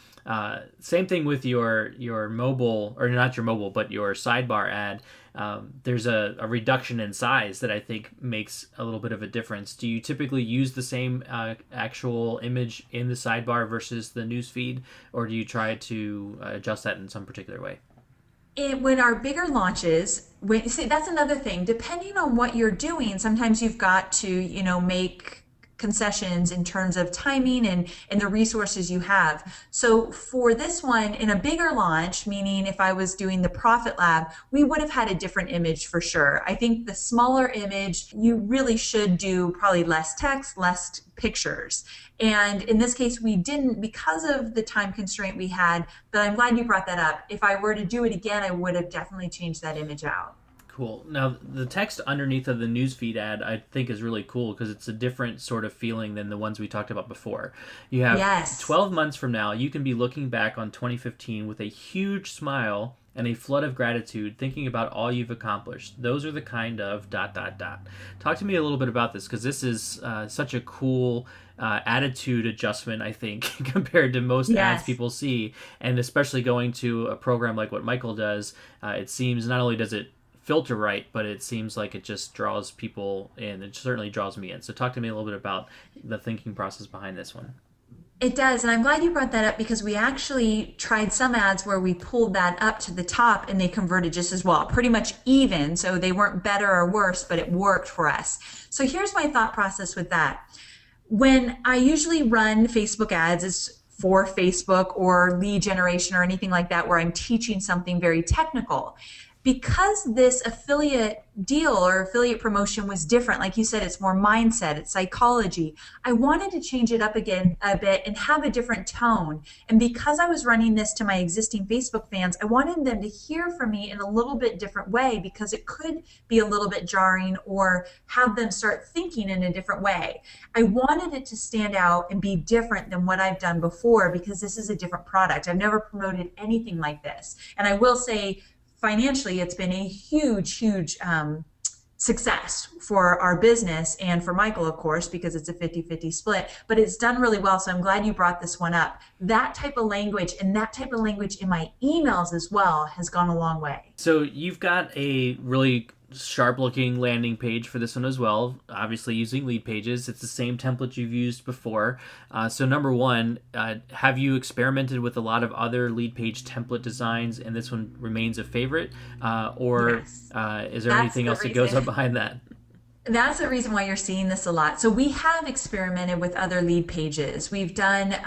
Same thing with your mobile, or not your mobile, but your sidebar ad. There's a reduction in size that I think makes a little bit of a difference. Do you typically use the same actual image in the sidebar versus the news feed, or do you try to adjust that in some particular way? When our bigger launches, see, that's another thing. Depending on what you're doing, sometimes you've got to, make concessions in terms of timing and the resources you have. So for this one, in a bigger launch, meaning if I was doing the Profit Lab, we would have had a different image for sure. I think the smaller image, you really should do probably less text, less pictures. And in this case, we didn't because of the time constraint we had, but I'm glad you brought that up. If I were to do it again, I would have definitely changed that image out. Cool. Now, the text underneath of the newsfeed ad, I think, is really cool because it's a different sort of feeling than the ones we talked about before. You have Yes. 12 months from now, you can be looking back on 2015 with a huge smile and a flood of gratitude, thinking about all you've accomplished. Those are the kind of dot dot dot. Talk to me a little bit about this because this is such a cool attitude adjustment, I think, compared to most ads Yes. people see, and especially going to a program like what Michael does. It seems not only does it filter right, but it seems like it just draws people in. It certainly draws me in. So talk to me a little bit about the thinking process behind this one. It does, and I'm glad you brought that up because we actually tried some ads where we pulled that up to the top and they converted just as well, pretty much even. So they weren't better or worse, but it worked for us. So here's my thought process with that. When I usually run Facebook ads, it's for Facebook or lead generation or anything like that where I'm teaching something very technical. Because this affiliate deal or affiliate promotion was different, like you said, it's more mindset, it's psychology. I wanted to change it up again a bit and have a different tone. And because I was running this to my existing Facebook fans, I wanted them to hear from me in a little bit different way because it could be a little bit jarring or have them start thinking in a different way. I wanted it to stand out and be different than what I've done before because this is a different product. I've never promoted anything like this. And I will say, financially, it's been a huge success for our business and for Michael, of course, because it's a 50-50 split, but it's done really well. So I'm glad you brought this one up. That type of language and that type of language in my emails as well has gone a long way. So you've got a really sharp looking landing page for this one as well, obviously using LeadPages. It's the same template you've used before. So number one, have you experimented with a lot of other LeadPage template designs and this one remains a favorite? Or Yes. is there That's anything the else that goes reason. up behind that? That's the reason why you're seeing this a lot. So we have experimented with other lead pages. We've done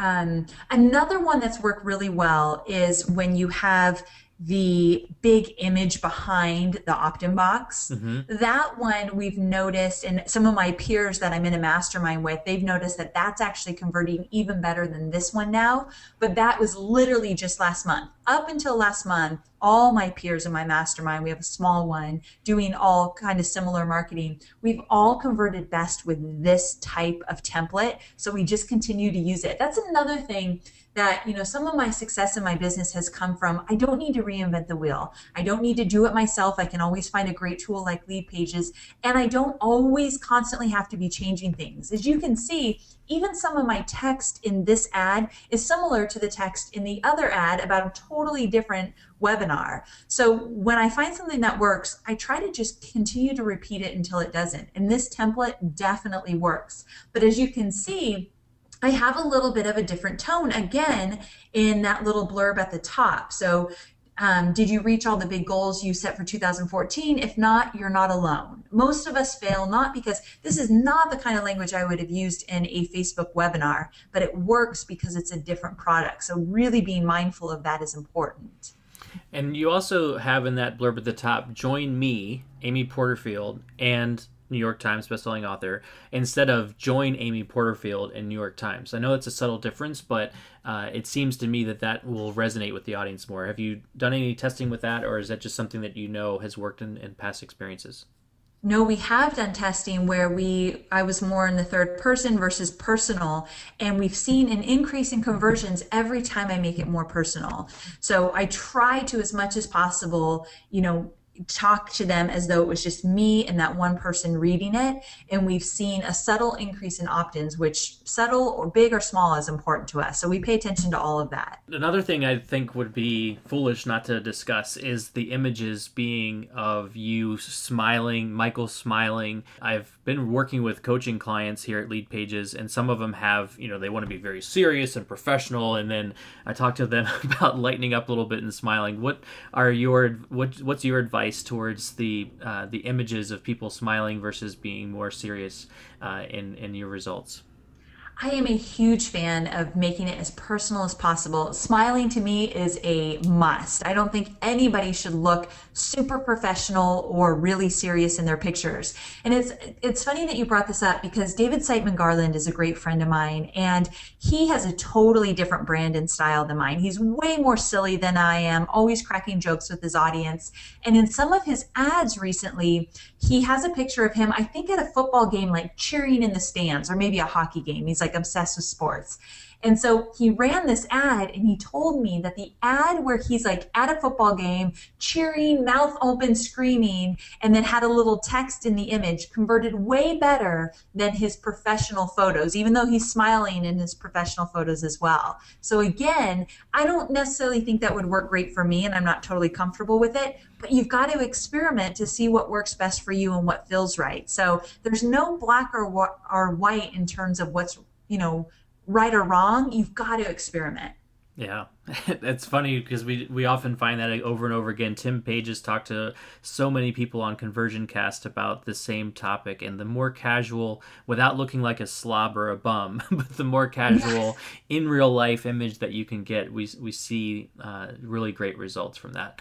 another one that's worked really well is when you have the big image behind the opt-in box. Mm-hmm. That one we've noticed, and some of my peers that I'm in a mastermind with, they've noticed that that's actually converting even better than this one now. But that was literally just last month. Up until last month, all my peers in my mastermind, we have a small one doing all kind of similar marketing. We've all converted best with this type of template. So we just continue to use it. That's another thing that, some of my success in my business has come from. I don't need to reinvent the wheel. I don't need to do it myself. I can always find a great tool like LeadPages, and I don't always constantly have to be changing things. As you can see, even some of my text in this ad is similar to the text in the other ad about a totally different webinar. So when I find something that works, I try to just continue to repeat it until it doesn't. And this template definitely works. But as you can see, I have a little bit of a different tone again in that little blurb at the top. So did you reach all the big goals you set for 2014? If not, you're not alone. Most of us fail not because this is not the kind of language I would have used in a Facebook webinar, but it works because it's a different product. So really being mindful of that is important. And you also have in that blurb at the top, join me, Amy Porterfield, and New York Times bestselling author, instead of join Amy Porterfield and New York Times. I know that's a subtle difference, but it seems to me that that will resonate with the audience more. Have you done any testing with that, or is that just something that has worked in past experiences? No, we have done testing where I was more in the third person versus personal, and we've seen an increase in conversions every time I make it more personal. So I try to, as much as possible, talk to them as though it was just me and that one person reading it. And we've seen a subtle increase in opt-ins, which subtle or big or small is important to us. So we pay attention to all of that. Another thing I think would be foolish not to discuss is the images being of you smiling, Michael smiling. I've been working with coaching clients here at LeadPages, and some of them have, they want to be very serious and professional, and then I talk to them about lightening up a little bit and smiling. What's your advice towards the images of people smiling versus being more serious in your results? I am a huge fan of making it as personal as possible. Smiling to me is a must. I don't think anybody should look super professional or really serious in their pictures. And it's funny that you brought this up because David Siteman Garland is a great friend of mine, and he has a totally different brand and style than mine. He's way more silly than I am, always cracking jokes with his audience. And in some of his ads recently, he has a picture of him, I think at a football game, like cheering in the stands, or maybe a hockey game. He's like obsessed with sports. And so he ran this ad, and he told me that the ad where he's like at a football game, cheering, mouth open, screaming, and then had a little text in the image converted way better than his professional photos, even though he's smiling in his professional photos as well. So again, I don't necessarily think that would work great for me, and I'm not totally comfortable with it, but you've got to experiment to see what works best for you and what feels right. So there's no black or white in terms of what's, right or wrong. You've got to experiment. Yeah, it's funny because we often find that over and over again. Tim Page has talked to so many people on Conversion Cast about the same topic, and the more casual, without looking like a slob or a bum, but the more casual in real life image that you can get, we see really great results from that.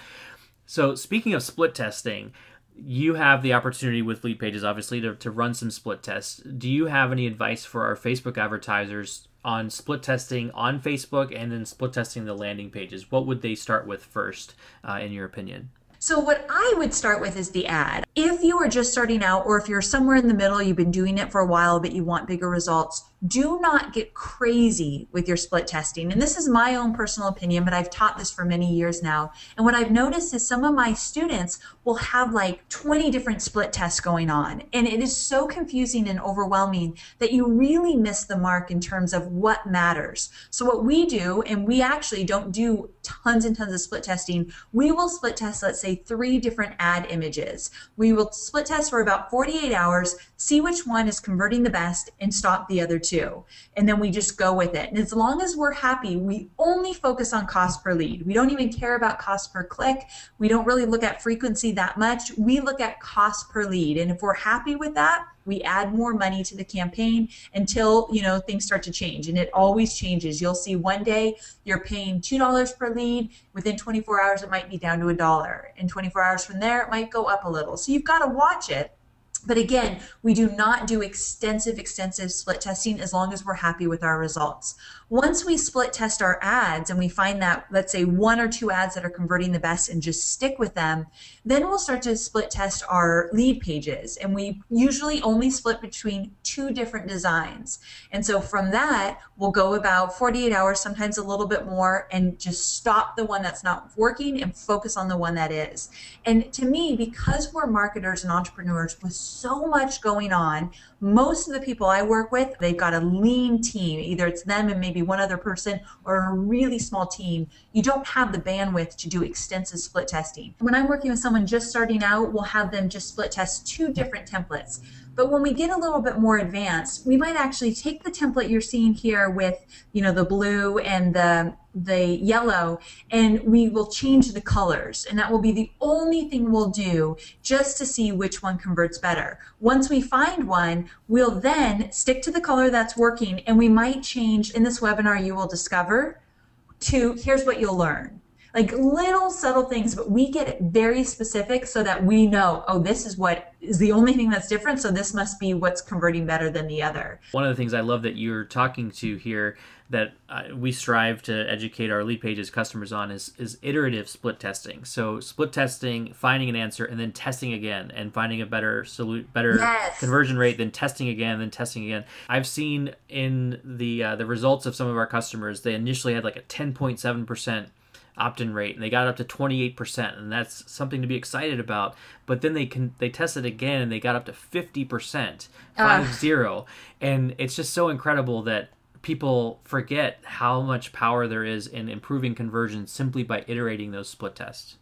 So speaking of split testing, you have the opportunity with LeadPages, obviously, to run some split tests. Do you have any advice for our Facebook advertisers on split testing on Facebook and then split testing the landing pages? What would they start with first, in your opinion? So what I would start with is the ad. If you are just starting out, or if you're somewhere in the middle, you've been doing it for a while, but you want bigger results, do not get crazy with your split testing. And this is my own personal opinion, but I've taught this for many years now. And what I've noticed is some of my students will have like 20 different split tests going on. And it is so confusing and overwhelming that you really miss the mark in terms of what matters. So what we do, and we actually don't do tons and tons of split testing, we will split test, let's say, 3 different ad images. We will split test for about 48 hours, see which one is converting the best, and stop the other 2. And then we just go with it. And as long as we're happy, we only focus on cost per lead. We don't even care about cost per click. We don't really look at frequency that much. We look at cost per lead. And if we're happy with that, we add more money to the campaign until, things start to change. And it always changes. You'll see one day you're paying $2 per lead. Within 24 hours, it might be down to $1. And 24 hours from there, it might go up a little. So you've got to watch it. But again, we do not do extensive split testing as long as we're happy with our results. Once we split test our ads and we find that, let's say, 1 or 2 ads that are converting the best and just stick with them, then we'll start to split test our lead pages. And we usually only split between 2 different designs. And so from that, we'll go about 48 hours, sometimes a little bit more, and just stop the one that's not working and focus on the one that is. And to me, because we're marketers and entrepreneurs with so much going on, most of the people I work with, they've got a lean team. Either it's them and maybe one other person, or a really small team. You don't have the bandwidth to do extensive split testing. When I'm working with someone just starting out, we'll have them just split test 2 different templates. But when we get a little bit more advanced, we might actually take the template you're seeing here with, the blue and the yellow, and we will change the colors. And that will be the only thing we'll do just to see which one converts better. Once we find one, we'll then stick to the color that's working, and we might change. In this webinar, you will discover to here's what you'll learn. Like little subtle things, but we get very specific so that we know, this is what is the only thing that's different, so this must be what's converting better than the other. One of the things I love that you're talking to here that we strive to educate our LeadPages customers on is iterative split testing. So split testing, finding an answer, and then testing again, and finding a better Yes. conversion rate, then testing again, then testing again. I've seen in the results of some of our customers, they initially had like a 10.7% opt-in rate, and they got up to 28%, and that's something to be excited about. But then they tested again, and they got up to 50%, 50, and it's just so incredible that people forget how much power there is in improving conversion simply by iterating those split tests.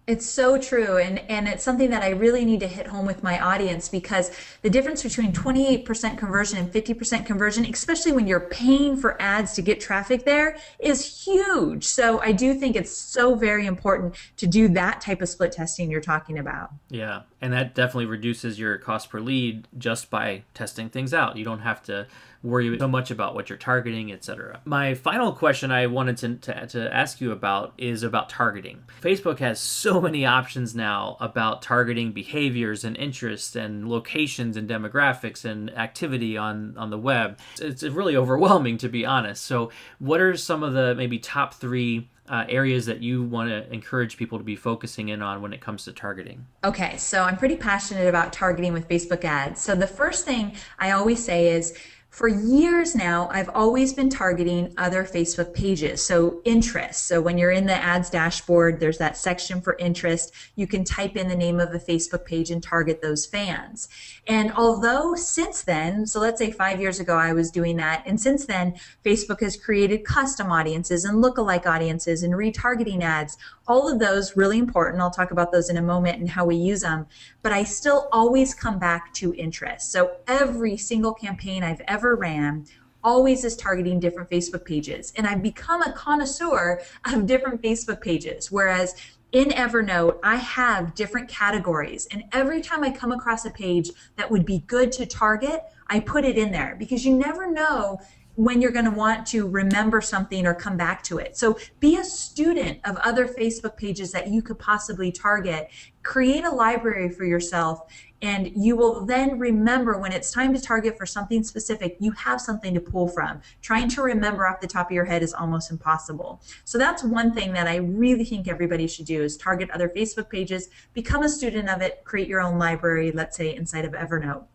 It's so true. And it's something that I really need to hit home with my audience, because the difference between 28% conversion and 50% conversion, especially when you're paying for ads to get traffic there, is huge. So I do think it's so very important to do that type of split testing you're talking about. Yeah, and that definitely reduces your cost per lead just by testing things out. You don't have to worry so much about what you're targeting, etc. My final question I wanted to ask you about is about targeting. Facebook has so many options now about targeting behaviors and interests and locations and demographics and activity on the web. It's really overwhelming, to be honest. So what are some of the maybe top three areas that you want to encourage people to be focusing in on when it comes to targeting? Okay, so I'm pretty passionate about targeting with Facebook ads. So the first thing I always say is, for years now, I've always been targeting other Facebook pages. So interests. So when you're in the ads dashboard, there's that section for interest. You can type in the name of a Facebook page and target those fans. And although since then, so let's say 5 years ago, I was doing that. And since then, Facebook has created custom audiences and lookalike audiences and retargeting ads. All of those really important. I'll talk about those in a moment and how we use them. But I still always come back to interest. So every single campaign I've ever ran always is targeting different Facebook pages. And I've become a connoisseur of different Facebook pages. Whereas in Evernote, I have different categories. And every time I come across a page that would be good to target, I put it in there, because you never know when you're going to want to remember something or come back to it. So be a student of other Facebook pages that you could possibly target. Create a library for yourself, and you will then remember when it's time to target for something specific, you have something to pull from. Trying to remember off the top of your head is almost impossible. So that's one thing that I really think everybody should do, is target other Facebook pages, become a student of it, create your own library, let's say inside of Evernote.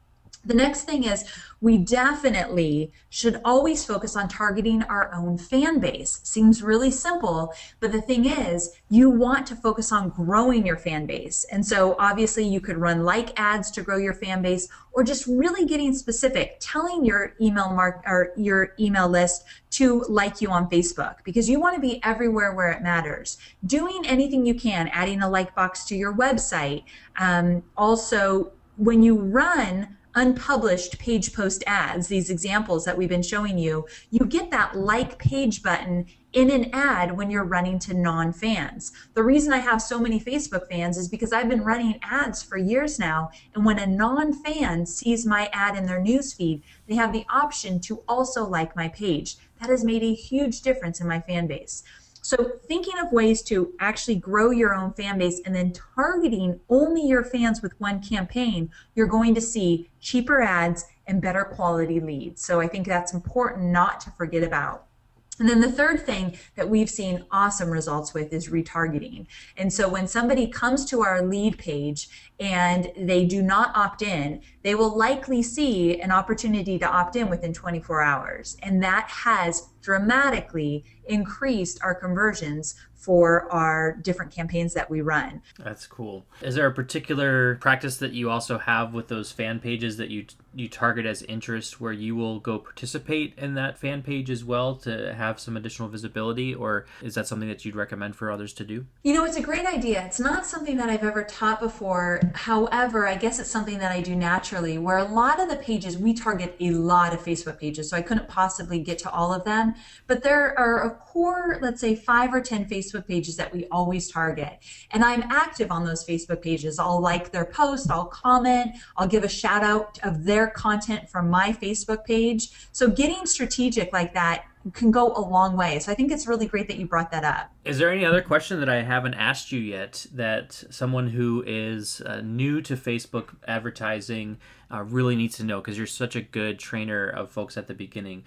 The next thing is, we definitely should always focus on targeting our own fan base. Seems really simple, but the thing is, you want to focus on growing your fan base. And so obviously you could run like ads to grow your fan base, or just really getting specific, telling your your email list to like you on Facebook, because you want to be everywhere where it matters. Doing anything you can, adding a like box to your website. Also, when you run unpublished page post ads, these examples that we've been showing you, you get that like page button in an ad when you're running to non-fans. The reason I have so many Facebook fans is because I've been running ads for years now, and when a non-fan sees my ad in their newsfeed, they have the option to also like my page. That has made a huge difference in my fan base. So thinking of ways to actually grow your own fan base and then targeting only your fans with one campaign, you're going to see cheaper ads and better quality leads. So I think that's important not to forget about. And then the third thing that we've seen awesome results with is retargeting. And so when somebody comes to our lead page and they do not opt in, they will likely see an opportunity to opt in within 24 hours. And that has dramatically increased our conversions for our different campaigns that we run. That's cool. Is there a particular practice that you also have with those fan pages that you target as interest, where you will go participate in that fan page as well to have some additional visibility, or is that something that you'd recommend for others to do? You know, it's a great idea. It's not something that I've ever taught before. However, I guess it's something that I do naturally, where a lot of the pages, we target a lot of Facebook pages, so I couldn't possibly get to all of them. But there are a core, let's say 5 or 10 Facebook pages that we always target. And I'm active on those Facebook pages. I'll like their post, I'll comment, I'll give a shout out of their content from my Facebook page. So getting strategic like that can go a long way. So I think it's really great that you brought that up. Is there any other question that I haven't asked you yet that someone who is new to Facebook advertising really needs to know, because you're such a good trainer of folks at the beginning?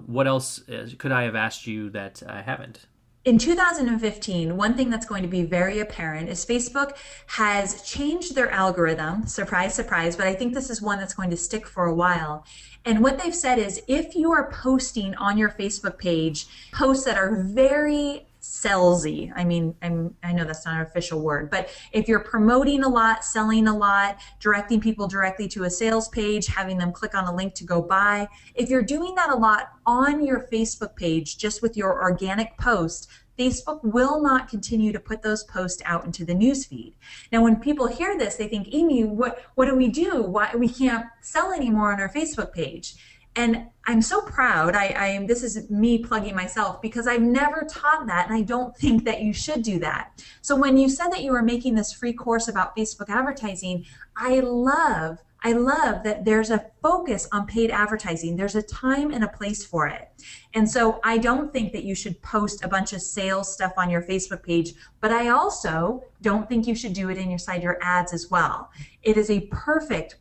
What else could I have asked you that I haven't? In 2015, one thing that's going to be very apparent is Facebook has changed their algorithm. Surprise, surprise, but I think this is one that's going to stick for a while. And what they've said is, if you are posting on your Facebook page posts that are very salesy. I mean, I know that's not an official word, but if you're promoting a lot, selling a lot, directing people directly to a sales page, having them click on a link to go buy, if you're doing that a lot on your Facebook page, just with your organic post, Facebook will not continue to put those posts out into the newsfeed. Now, when people hear this, they think, Amy, what do we do? Why we can't sell anymore on our Facebook page? And I'm so proud. This is me plugging myself because I've never taught that, and I don't think that you should do that. So when you said that you were making this free course about Facebook advertising, I love that there's a focus on paid advertising. There's a time and a place for it. And so I don't think that you should post a bunch of sales stuff on your Facebook page, but I also don't think you should do it inside your ads as well. It is a perfect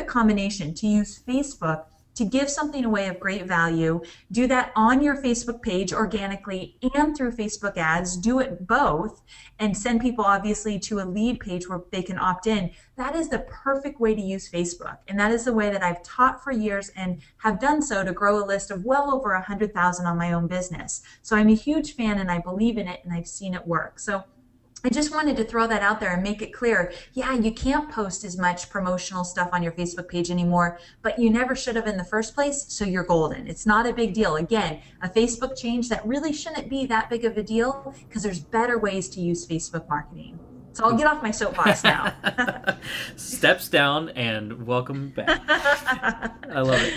combination to use Facebook to give something away of great value. Do that on your Facebook page organically and through Facebook ads. Do it both and send people obviously to a lead page where they can opt in. That is the perfect way to use Facebook. And that is the way that I've taught for years and have done so to grow a list of well over 100,000 on my own business. So I'm a huge fan and I believe in it and I've seen it work. So I just wanted to throw that out there and make it clear. Yeah, you can't post as much promotional stuff on your Facebook page anymore, but you never should have in the first place, so you're golden. It's not a big deal. Again, a Facebook change that really shouldn't be that big of a deal because there's better ways to use Facebook marketing. So I'll get off my soapbox now. Steps down and welcome back. I love it.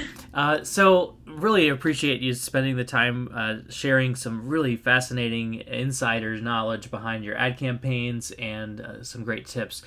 So really appreciate you spending the time sharing some really fascinating insider knowledge behind your ad campaigns and some great tips.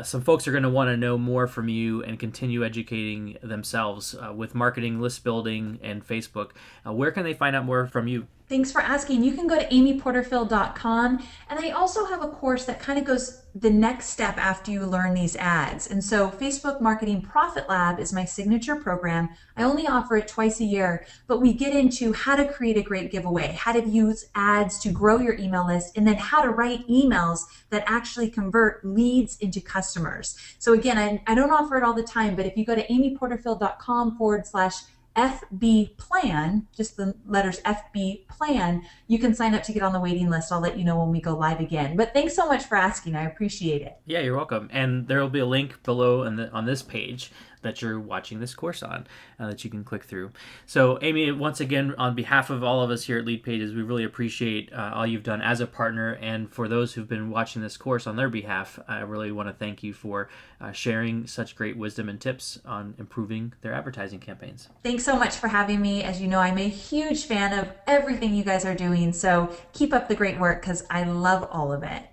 Some folks are going to want to know more from you and continue educating themselves with marketing, list building, and Facebook. Where can they find out more from you? Thanks for asking. You can go to amyporterfield.com. And I also have a course that kind of goes the next step after you learn these ads. And so Facebook Marketing Profit Lab is my signature program. I only offer it twice a year, but we get into how to create a great giveaway, how to use ads to grow your email list, and then how to write emails that actually convert leads into customers. So again, I don't offer it all the time, but if you go to amyporterfield.com/FB plan, just the letters FB plan, you can sign up to get on the waiting list. I'll let you know when we go live again. But thanks so much for asking. I appreciate it. Yeah, you're welcome. And there will be a link below on this page that you're watching this course on that you can click through. So Amy, once again, on behalf of all of us here at LeadPages, we really appreciate all you've done as a partner. And for those who've been watching this course on their behalf, I really want to thank you for sharing such great wisdom and tips on improving their advertising campaigns. Thanks so much for having me. As you know, I'm a huge fan of everything you guys are doing. So keep up the great work because I love all of it.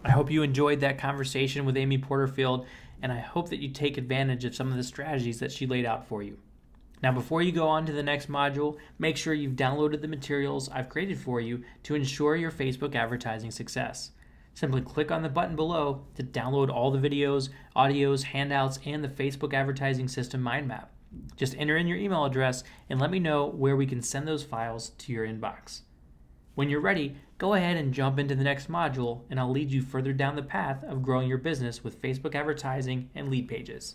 I hope you enjoyed that conversation with Amy Porterfield, and I hope that you take advantage of some of the strategies that she laid out for you. Now, before you go on to the next module, make sure you've downloaded the materials I've created for you to ensure your Facebook advertising success. Simply click on the button below to download all the videos, audios, handouts, and the Facebook advertising system mind map. Just enter in your email address and let me know where we can send those files to your inbox. When you're ready, go ahead and jump into the next module, and I'll lead you further down the path of growing your business with Facebook advertising and LeadPages.